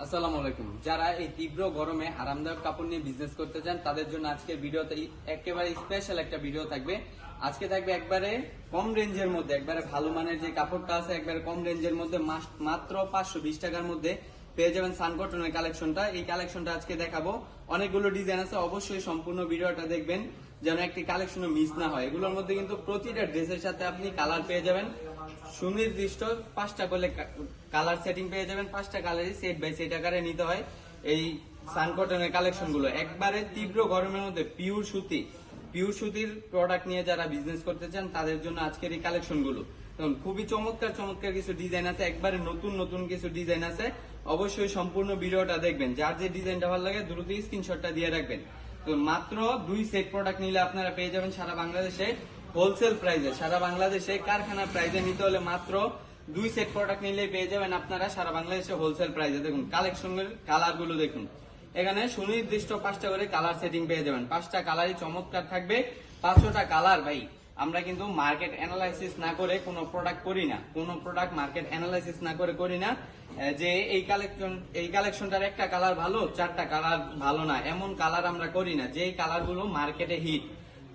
আসসালামু আলাইকুম। যারা এই তীব্র গরমে আরামদায়ক কাপড় নিয়ে বিজনেস করতে চান তাদের জন্য আজকের ভিডিওতে একেবারে স্পেশাল একটা ভিডিও থাকবে। আজকে থাকবে একবারে কম রেঞ্জের মধ্যে, একবারে ভালো মানের যে কাপড়টা আছে একবারে কম রেঞ্জের মধ্যে মাত্র 520 টাকার মধ্যে পেয়ে যাবেন সান কটনের কালেকশনটা। এই কালেকশনটা আজকে দেখাবো। অনেকগুলো ডিজাইন আছে, অবশ্যই সম্পূর্ণ ভিডিওটা দেখবেন যেন একটি কালেকশনও মিস না হয়। এগুলোর মধ্যে কিন্তু প্রতিটা ড্রেসের সাথে আপনি কালার পেয়ে যাবেন, সুনির্দিষ্ট 5টা করে কালার সেটিং পেয়ে যাবেন। 5টা কালারই সেট বাই সেট আকারে নিতে হয়। এই সান কটনের কালেকশন গুলো একবারে তীব্র গরমের মধ্যে পিওর সুতির প্রোডাক্ট নিয়ে যারা বিজনেস করতে চান তাদের জন্য আজকের এই কালেকশন গুলো খুবই চমৎকার চমৎকার কিছু ডিজাইন আছে, একবারে নতুন নতুন কিছু ডিজাইন আছে। অবশ্যই সম্পূর্ণ ভিডিওটা দেখবেন। যার যে ডিজাইনটা ভালো লাগে দ্রুত স্ক্রিনশটটা দিয়ে রাখবেন। তো মাত্র 2 সেট প্রোডাক্ট নিলে আপনারা পেয়ে যাবেন সারা বাংলাদেশে হোলসেল প্রাইসে, সারা বাংলাদেশে কারখানা প্রাইসে নিতে হলে মাত্র 2 সেট প্রোডাক্ট নিলে পেয়ে যাবেন আপনারা সারা বাংলাদেশে হোলসেল প্রাইসে। দেখুন কালেকশনের কালার গুলো দেখুন, এখানে সুনির্দিষ্ট 5টা করে কালার সেটিং পেয়ে যাবেন। 5টা কালারই চমৎকার থাকবে। 500টা কালার ভাই, আমরা কিন্তু মার্কেট অ্যানালাইসিস না করে কোনো প্রোডাক্ট করি না, কোনো প্রোডাক্ট মার্কেট অ্যানালাইসিস না করে করি না যে এই কালেকশনটার একটা কালার ভালো 4টা কালার ভালো না, এমন কালার আমরা করি না। যেই কালারগুলো মার্কেটে হিট,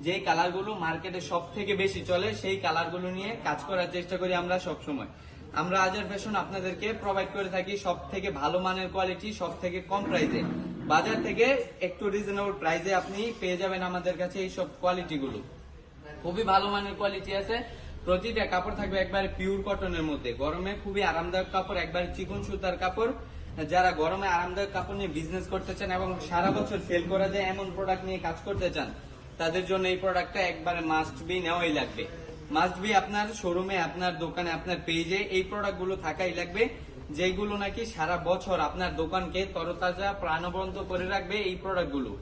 যেই কালারগুলো মার্কেটে সব থেকে বেশি চলে সেই কালারগুলো নিয়ে কাজ করার চেষ্টা করি আমরা সব সময়। আমরা আজার ফ্যাশন আপনাদেরকে প্রোভাইড করে থাকি সব থেকে ভালো মানের কোয়ালিটি, সব থেকে কম প্রাইসে, বাজার থেকে একটু রিজনেবল প্রাইসে আপনি পেয়ে যাবেন আমাদের কাছে এই সব কোয়ালিটি গুলো। খুবই ভালো মানের কোয়ালিটি আছে। প্রতিটা কাপড় থাকবে একবারে পিওর কটনের মধ্যে, গরমে খুবই আরামদায়ক কাপড়, একবারে চিকন সুতার কাপড়। যারা গরমে আরামদায়ক কাপড় নিয়ে বিজনেস করতে চান এবং সারা বছর সেল করা যায় এমন প্রোডাক্ট নিয়ে কাজ করতে চান তাদের জন্য এই প্রোডাক্টটা একবারে মাস্ট বি নেওয়াই লাগবে। মাস্ট বি আপনার শোরুমে, আপনার দোকানে, আপনার পেজে এই প্রোডাক্ট গুলো থাকাই লাগবে, যেগুলো নাকি সারা বছর আপনার দোকানকে তরতাজা প্রাণবন্ত করে রাখবে। এই প্রোডাক্ট গুলো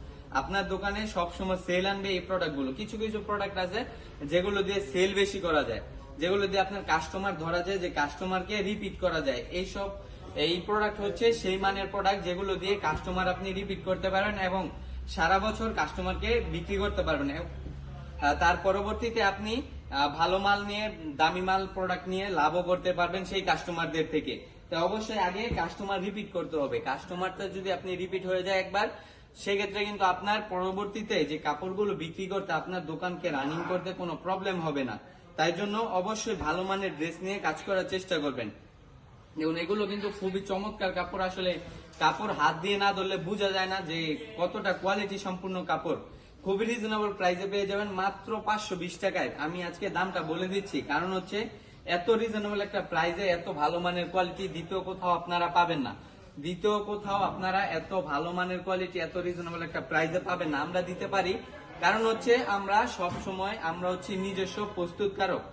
আপনার দোকানে সবসময় সেল আনবে। এই প্রোডাক্ট গুলো কিছু কিছু প্রোডাক্ট আছে যেগুলো দিয়ে সেল বেশি করা যায়, যেগুলো দিয়ে আপনার কাস্টমার ধরা যায়, যে কাস্টমারকে রিপিট করা যায়। এই প্রোডাক্ট হচ্ছে সেই মানের প্রোডাক্ট যেগুলো দিয়ে কাস্টমার আপনি রিপিট করতে পারেন এবং সারা বছর কাস্টমারকে বিক্রি করতে পারবেন। তার পরবর্তীতে আপনি ভালো মাল নিয়ে, দামি মাল প্রোডাক্ট নিয়ে লাভও করতে পারবেন সেই কাস্টমারদের থেকে। তো অবশ্যই আগে কাস্টমার রিপিট করতে হবে। কাস্টমারটা যদি আপনি রিপিট হয়ে যায় একবার, সেক্ষেত্রে কিন্তু আপনার পরবর্তীতে যে কাপড়গুলো বিক্রি করতে, আপনার দোকানকে রানিং করতে কোনো প্রবলেম হবে না। তাই জন্য অবশ্যই ভালো মানের ড্রেস নিয়ে কাজ করার চেষ্টা করবেন। দেখুন এগুলো কিন্তু খুবই চমৎকার কাপড়। আসলে কাপড় হাত দিয়ে না ধরলে বোঝা যায় না যে কতটা কোয়ালিটি সম্পূর্ণ কাপড়। খুবই রিজনেবল প্রাইসে পেয়ে যাবেন মাত্র 520 টাকায়। আমি আজকে দামটা বলে দিচ্ছি, কারণ হচ্ছে এত রিজনেবল একটা প্রাইসে এত ভালো মানের কোয়ালিটি দ্বিতীয় কোথাও আপনারা পাবেন না। দ্বিতীয় কোথাও আপনারা এত ভালো মানের কোয়ালিটি এত রিজনেবল একটা প্রাইসে পাবেন না। আমরা দিতে পারি কারণ হচ্ছে আমরা সব সময় আমরা হচ্ছে নিজস্ব প্রস্তুতকারক।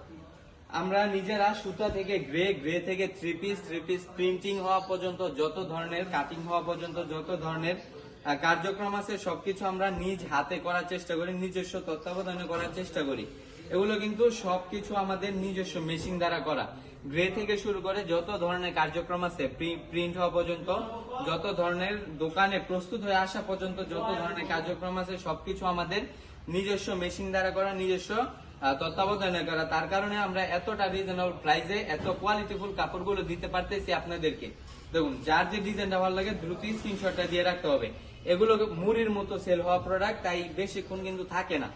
আমরা নিজেরা সুতা থেকে গ্রে থেকে থ্রি পিস প্রিন্টিং হওয়া পর্যন্ত, যত ধরনের কাটিং হওয়া পর্যন্ত, যত ধরনের কার্যক্রম আছে সবকিছু আমরা নিজ হাতে করার চেষ্টা করি, নিজস্ব তত্ত্বাবধানে করার চেষ্টা করি। এগুলো কিন্তু সবকিছু আমাদের নিজস্ব মেশিন দ্বারা করা। গ্রে থেকে শুরু করে যত ধরনের কার্যক্রম আছে প্রিন্ট হওয়া পর্যন্ত, যত ধরনের দোকানে প্রস্তুত হয়ে আসা পর্যন্ত, যত ধরনের কার্যক্রম আছে সবকিছু আমাদের নিজস্ব মেশিন দ্বারা করা, নিজস্ব তত্ত্বাবধানে করা। তার কারণে আমরা এতটা রিজনেবল প্রাইসে এত কোয়ালিটিফুল কাপড়গুলো দিতে পারতেছি আপনাদেরকে। দেখুন যার যে ডিজাইনটা ভালো লাগে দ্রুত স্ক্রিনশটটা দিয়ে রাখতে হবে। এগুলো মুড়ির মতো সেল হওয়া প্রোডাক্ট, তাই বেশিক্ষণ কিন্তু থাকে না।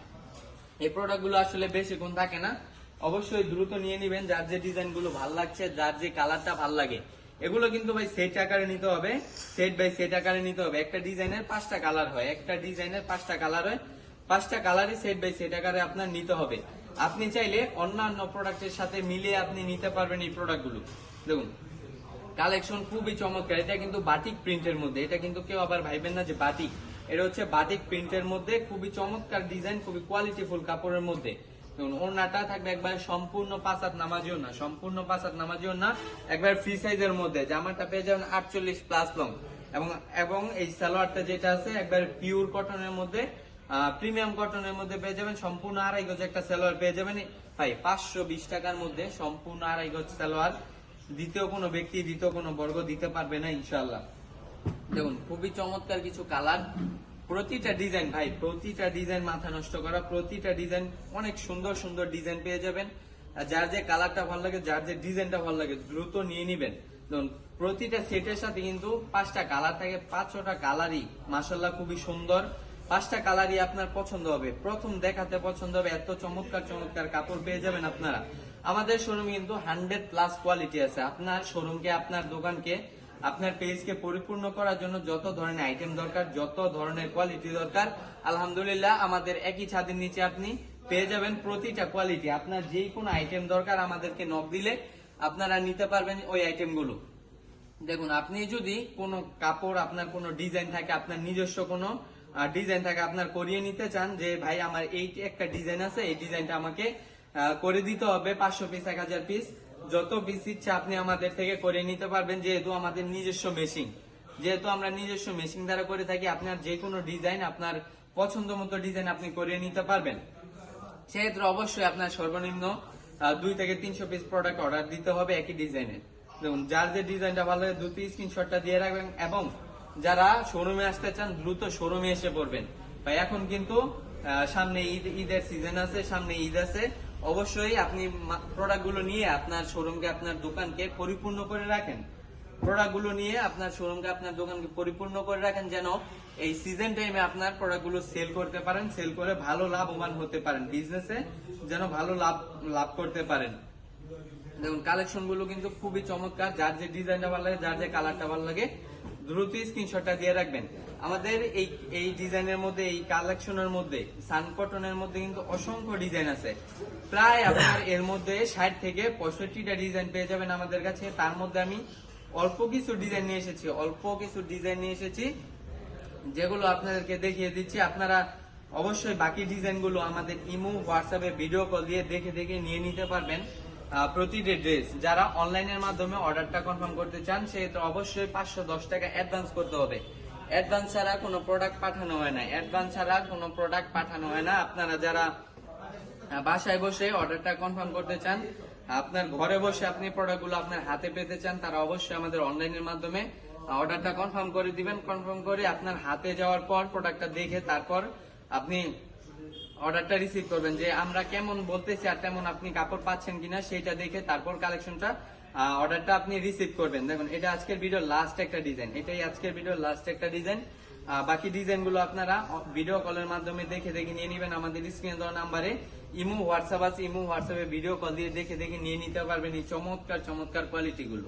এই প্রোডাক্ট গুলো আসলে বেশিক্ষণ থাকে না। অবশ্যই দ্রুত নিয়ে নিবেন যার যে ডিজাইন গুলো ভালো লাগছে, যার যে কালারটা ভালো লাগে। এগুলো কিন্তু ভাই সেট আকারে নিতে হবে, সেট বাই সেট আকারে নিতে হবে। একটা ডিজাইনের 5টা কালার হয়, একটা ডিজাইনের 5টা কালার হয়। 5টা কালারই সেট বাই সেট আকারে আপনার নিতে হবে। আপনি চাইলে অন্যান্য প্রোডাক্টের সাথে মিলিয়ে আপনি নিতে পারবেন এই প্রোডাক্ট গুলো। দেখুন কালেকশন খুবই চমৎকার। এটা কিন্তু বাটিক প্রিন্টের মধ্যে, এটা কিন্তু কেউ আবার ভাইবেন না যে বাটিক, এটা হচ্ছে বাটিক প্রিন্টের মধ্যে খুবই চমৎকার ডিজাইন, খুবই কোয়ালিটিফুল কাপড়ের মধ্যে। দেখুন ওড়নাটা থাকবে একবার সম্পূর্ণ 5 হাত নামাজিও না, সম্পূর্ণ 5 হাত নামাজিও না, একবার ফ্রি সাইজের মধ্যে। জামাটা পেয়ে যাবেন 48+ লং এবং এই সালোয়ারটা যেটা আছে একবার পিওর কটনের মধ্যে, প্রিমিয়াম কটনের মধ্যে পেয়ে যাবেন। সম্পূর্ণ 2.5 গজ একটা সালোয়ার পেয়ে যাবেন ভাই 520 টাকার মধ্যে। সম্পূর্ণ 2.5 গজ সালোয়ার দ্বিতীয় কোনো ব্যক্তি, দ্বিতীয় কোনো বর্গ দিতে পারবে না ইনশাল্লাহ। দেখুন খুবই চমৎকার কিছু কালার, প্রতিটা ডিজাইন ভাই, প্রতিটা ডিজাইন মাথা নষ্ট করা, প্রতিটা ডিজাইন অনেক সুন্দর সুন্দর ডিজাইন পেয়ে যাবেন। যার যে কালারটা ভালো লাগে, যার যে ডিজাইনটা ভালো লাগে দ্রুত নিয়ে নিবেন। দেখুন প্রতিটা সেটের সাথে কিন্তু 5টা কালার থাকে, 5টা কালারই মাশাআল্লাহ খুবই সুন্দর। 5টা কালারই আপনার পছন্দ হবে, প্রথম দেখাতে পছন্দ হবে। এত চমৎকার চমৎকার কাপড় পেয়ে যাবেন আপনারা। আমাদের শোরুমে কিন্তু 100+ কোয়ালিটি আছে। আপনার শোরুমকে, আপনার দোকানকে, আপনার পেজকে পরিপূর্ণ করার জন্য যত ধরনের আইটেম দরকার, যত ধরনের কোয়ালিটি দরকার, আলহামদুলিল্লাহ আমাদের একই ছাদের নিচে আপনি পেয়ে যাবেন প্রতিটা কোয়ালিটি। আপনার যেই কোনো আইটেম দরকার আমাদেরকে নক দিলে আপনারা নিতে পারবেন ওই আইটেমগুলো। দেখুন, আপনি যদি কোনো কাপড়, আপনার কোনো ডিজাইন থাকে, আপনার নিজস্ব কোনো ডিজাইন থাকে, আপনার করিয়ে নিতে চান যে ভাই আমার এই একটা ডিজাইন আছে, এই ডিজাইনটা আমাকে করে দিতে হবে 500 পিস, 1000 পিস, যত পিস ইচ্ছা আপনি আমাদের থেকে করে নিতে পারবেন। যেহেতু আমাদের নিজস্ব মেশিন, যেহেতু আমরা নিজস্ব মেশিন দ্বারা করে থাকি, আপনার যে কোনো ডিজাইন, আপনার পছন্দ মতো ডিজাইন আপনি করিয়ে নিতে পারবেন। সেক্ষেত্রে অবশ্যই আপনার সর্বনিম্ন 2 থেকে 300 পিস প্রোডাক্ট অর্ডার দিতে হবে একই ডিজাইনের। দেখুন, যার যে ডিজাইনটা ভালো লাগে দ্রুত স্ক্রিনশটটা দিয়ে রাখবেন, এবং যারা শোরুমে আসতে চান দ্রুত শোরুমে এসে পড়বেন। ভাই এখন কিন্তু সামনে ঈদের সিজন আছে, সামনে ঈদ আছে, অবশ্যই আপনি প্রোডাক্টগুলো নিয়ে আপনার শোরুমকে, আপনার দোকানকে পরিপূর্ণ করে রাখেন। প্রোডাক্টগুলো নিয়ে আপনার শোরুমকে, আপনার দোকানকে পরিপূর্ণ করে রাখেন, যেন এই সিজন টাইমে আপনার প্রোডাক্টগুলো সেল করতে পারেন, সেল করে ভালো লাভবান হতে পারেন, বিজনেসে যেন ভালো লাভ করতে পারেন। দেখুন, কালেকশন গুলো কিন্তু খুবই চমৎকার। যার যে ডিজাইনটা ভালো লাগে, যার যে কালারটা ভালো লাগে, দ্রুত স্ক্রিনশটটা দিয়ে রাখবেন। আমাদের এই ডিজাইনের মধ্যে, এই কালেকশনের মধ্যে, সান কটনের মধ্যে কিন্তু অসংখ্য ডিজাইন আছে। প্রায় আপনার এর মধ্যে 60 থেকে 65টা ডিজাইন পেয়ে যাবেন আমাদের কাছে। তার মধ্যে আমি অল্প কিছু ডিজাইন নিয়ে এসেছি, যেগুলো আপনাদেরকে দেখিয়ে দিচ্ছি। আপনারা অবশ্যই বাকি ডিজাইনগুলো আমাদের ইমো, হোয়াটসঅ্যাপে ভিডিও কল দিয়ে দেখে দেখে নিয়ে নিতে পারবেন। প্রতিটি ড্রেস যারা অনলাইনের মাধ্যমে অর্ডারটা কনফার্ম করতে চান, সেক্ষেত্রে অবশ্যই 510 টাকা অ্যাডভান্স করতে হবে। অ্যাডভান্স ছাড়া কোনো প্রোডাক্ট পাঠানো হয় না। আপনারা যারা বাসায় বসে অর্ডারটা কনফার্ম করতে চান, আপনার ঘরে বসে আপনি প্রোডাক্টগুলো আপনার হাতে পেতে চান, তারা অবশ্যই আমাদের অনলাইনের মাধ্যমে অর্ডারটা কনফার্ম করে দিবেন। কনফার্ম করে আপনার হাতে যাওয়ার পর প্রোডাক্টটা দেখে তারপর আপনি অর্ডারটা রিসিভ করবেন, যে আমরা কেমন বলতেছি আর তেমন আপনি কাপড় পাচ্ছেন কিনা সেটা দেখে তারপর কালেকশনটা অর্ডারটা আপনি রিসিভ করবেন। দেখুন, এটা আজকের ভিডিওর লাস্ট একটা ডিজাইন, এটাই আজকের ভিডিওর লাস্ট একটা ডিজাইন। বাকি ডিজাইন গুলো আপনারা ভিডিও কলের মাধ্যমে দেখে দেখে নিয়ে নেবেন। আমাদের স্ক্রিনে দেওয়া নাম্বারে ইমো, হোয়াটসঅ্যাপ আছে, ইমো, হোয়াটসঅ্যাপে ভিডিও কল দিয়ে দেখে দেখে নিয়ে নিতে পারবেন এই চমৎকার চমৎকার কোয়ালিটি গুলো।